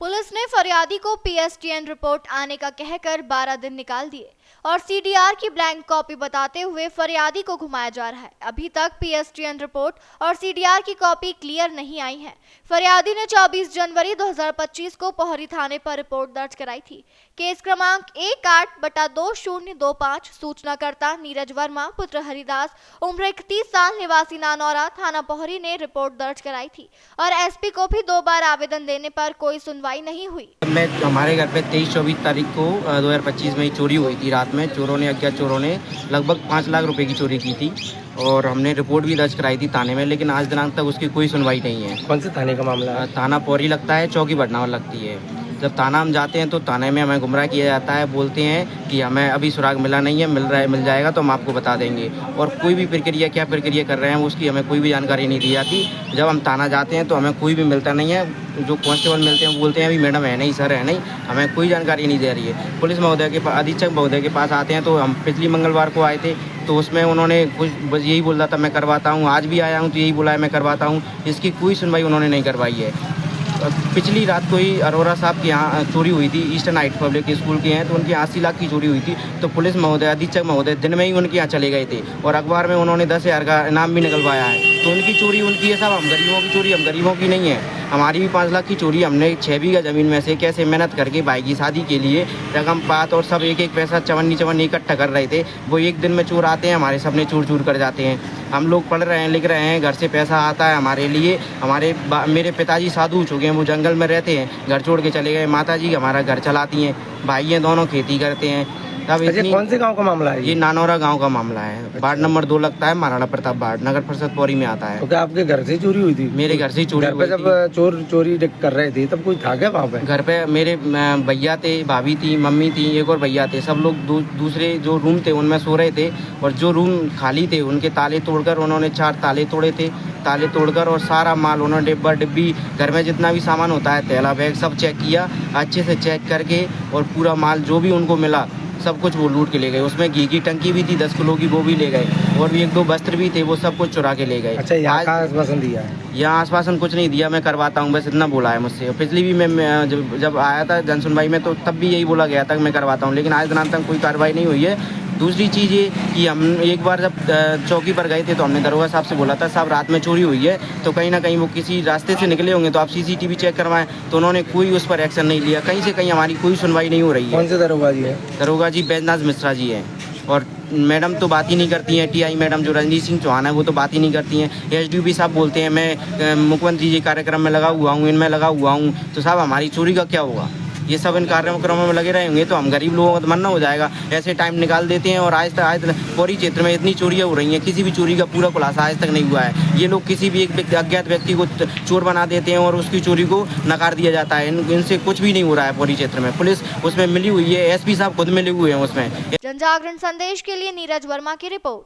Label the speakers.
Speaker 1: Police ने फरियादी को पीएसटीएन रिपोर्ट आने का कहकर 12 दिन निकाल दिए और सीडीआर की ब्लैंक कॉपी बताते हुए फरियादी को घुमाया जा रहा है। अभी तक पीएसटीएन रिपोर्ट और सीडीआर की कॉपी क्लियर नहीं आई है। फरियादी ने 24 जनवरी 2025 को पोहरी थाने पर रिपोर्ट दर्ज कराई थी। केस क्रमांक 18/2025। सूचनाकर्ता नीरज वर्मा पुत्र हरिदास उम्र 31 साल निवासी नानौरा थाना पोहरी ने रिपोर्ट दर्ज कराई थी और एसपी को भी 2 बार आवेदन देने पर कोई सुनवाई नहीं हुई।
Speaker 2: मैं हमारे घर पे 23-24 तारीख को 2025 में ही चोरी हुई थी। रात में अज्ञात चोरों ने लगभग 5 लाख रुपए की चोरी की थी और हमने रिपोर्ट भी दर्ज कराई थी थाने में, लेकिन आज दिनांक तक उसकी कोई सुनवाई नहीं है।
Speaker 3: कौन से थाने का मामला है?
Speaker 2: थाना पोहरी लगता है, चौकी बटनावर लगती है। जब थाना हम जाते हैं तो थाने में हमें गुमराह किया जाता है, बोलते हैं कि हमें अभी सुराग मिला नहीं है, मिल जाएगा तो हम आपको बता देंगे। और कोई भी प्रक्रिया क्या प्रक्रिया कर रहे हैं उसकी हमें कोई भी जानकारी नहीं दी जाती। जब हम थाना जाते हैं तो हमें कोई भी मिलता नहीं है। जो कांस्टेबल मिलते हैं वो बोलते हैं अभी मैडम है नहीं, सर है नहीं, हमें कोई जानकारी नहीं दे रही है। पुलिस महोदय के अधीक्षक महोदय के पास आते हैं तो हम पिछली मंगलवार को आए थे तो उसमें उन्होंने कुछ बस यही बोल रहा था मैं करवाता हूँ। आज भी आया हूँ तो यही बोला है मैं करवाता हूँ। इसकी कोई सुनवाई उन्होंने नहीं करवाई है। पिछली रात को ही अरोरा साहब के यहाँ चोरी हुई थी, ईस्टर्न हाइट पब्लिक स्कूल के हैं, तो उनकी 80 लाख की चोरी हुई थी। तो पुलिस महोदय अधीक्षक महोदय दिन में ही उनके यहाँ चले गए थे और अखबार में उन्होंने 10,000 का इनाम भी निकलवाया है। तो उनकी चोरी उनकी है, सब हम गरीबों की चोरी हम गरीबों की नहीं है। हमारी भी 5 लाख की चोरी हमने 6 बीघा ज़मीन में से कैसे मेहनत करके भाई की शादी के लिए रकम पात और सब एक पैसा चवन्नी इकट्ठा कर रहे थे। वो एक दिन में चोर आते हैं, हमारे सपने चूर कर जाते हैं। हम लोग पढ़ रहे हैं, लिख रहे हैं, घर से पैसा आता है हमारे लिए। मेरे पिताजी साधु हो चुके हैं, वो जंगल में रहते हैं, घर छोड़ के चले गए। माताजी हमारा घर चलाती हैं, भाई हैं दोनों खेती करते हैं। तब
Speaker 3: कौन से गांव का मामला है?
Speaker 2: ये नानौरा गांव का मामला है। वार्ड नंबर 2 लगता है, महाराणा प्रताप वार्ड, नगर परिषद पोहरी में आता है।
Speaker 3: तो क्या आपके घर से चोरी हुई थी?
Speaker 2: मेरे घर से चोरी हुई थी।
Speaker 3: जब चोर चोरी कर रहे थे तब कोई था क्या वहाँ पे?
Speaker 2: घर पे मेरे भैया थे, भाभी थी, मम्मी थी, एक और भैया थे। सब लोग दूसरे जो रूम थे उनमें सो रहे थे और जो रूम खाली थे उनके ताले तोड़कर उन्होंने 4 ताले तोड़े थे। ताले तोड़कर और सारा माल उन्होंने डिब्बा डिब्बी घर में जितना भी सामान होता है, थैला बैग सब चेक किया। अच्छे से चेक करके और पूरा माल जो भी उनको मिला सब कुछ वो लूट के ले गए। उसमें घी की टंकी भी थी 10 किलो की, वो भी ले गए और भी 1-2 वस्त्र भी थे, वो सब कुछ चुरा के ले गए।
Speaker 3: अच्छा, यहाँ का आश्वासन दिया है?
Speaker 2: यहाँ आश्वासन कुछ नहीं दिया, मैं करवाता हूँ बस इतना बोला है मुझसे। पिछली भी मैं जब आया था जन सुनवाई में तो तब भी यही बोला गया था कि मैं करवाता हूँ, लेकिन आज दिनांक तक कोई कार्रवाई नहीं हुई है। दूसरी चीज़ ये कि हम एक बार जब चौकी पर गए थे तो हमने दरोगा साहब से बोला था साहब रात में चोरी हुई है तो कहीं ना कहीं वो किसी रास्ते से निकले होंगे तो आप सीसीटीवी चेक करवाएं। तो उन्होंने कोई उस पर एक्शन नहीं लिया। कहीं से कहीं हमारी कोई सुनवाई नहीं हो रही है।
Speaker 3: कौन से दरोगा जी है?
Speaker 2: दरोगा जी बैजनाथ मिश्रा जी हैं और मैडम तो बात ही नहीं करती हैं। टीआई मैडम जो रणजीत सिंह चौहान है वो तो बात ही नहीं करती हैं। एसडीओपी साहब बोलते हैं मैं मुख्यमंत्री जी कार्यक्रम में लगा हुआ हूँ, इनमें लगा हुआ हूँ। तो साहब हमारी चोरी का क्या होगा? ये सब इन कार्यक्रमों में लगे रहेंगे तो हम गरीब लोगों का तो मरना हो जाएगा। ऐसे टाइम निकाल देते हैं और आज तक पोहरी क्षेत्र में इतनी चोरियां हो रही हैं, किसी भी चोरी का पूरा खुलासा आज तक नहीं हुआ है। ये लोग किसी भी एक अज्ञात व्यक्ति को चोर बना देते हैं और उसकी चोरी को नकार दिया जाता है। इनसे कुछ भी नहीं हो रहा है पोहरी क्षेत्र में। पुलिस उसमें मिली हुई है, एसपी साहब खुद मिले हुए हैं उसमें।
Speaker 1: जनजागरण संदेश के लिए नीरज वर्मा की रिपोर्ट।